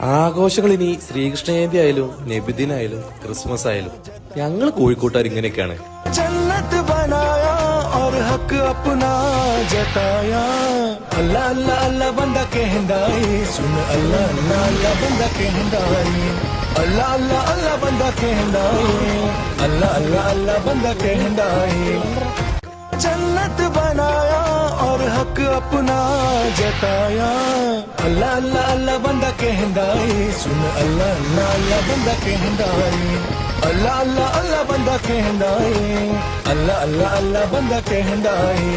ആഘോഷങ്ങൾ ഇനി ശ്രീകൃഷ്ണ ജയന്തി ആയാലും നബിദിനായാലും ക്രിസ്മസ് ആയാലും ഞങ്ങൾ കോഴിക്കോട്ടുകാർ ഇങ്ങനെയൊക്കെയാണ്. जन्नत बनाया और हक अपना जताया अल्लाह अल्लाह अल्लाह बंदा कहंदाई सुन अल्लाह अल्लाह अल्लाह बंदा कहंदाई अल्लाह अल्लाह अल्लाह बंदा कहंदाई अल्लाह अल्लाह अल्लाह बंदा कहंदाई जन्नत बनाया और हक अपना जताया अल्लाह अल्लाह अल्लाह बंदा कहंदाई सुन अल्लाह अल्लाह अल्लाह बंदा कहंदाई अल्लाह अल्लाह अल्लाह बंदा कहंदाई अल्लाह अल्लाह अल्लाह बंदा कहंदाई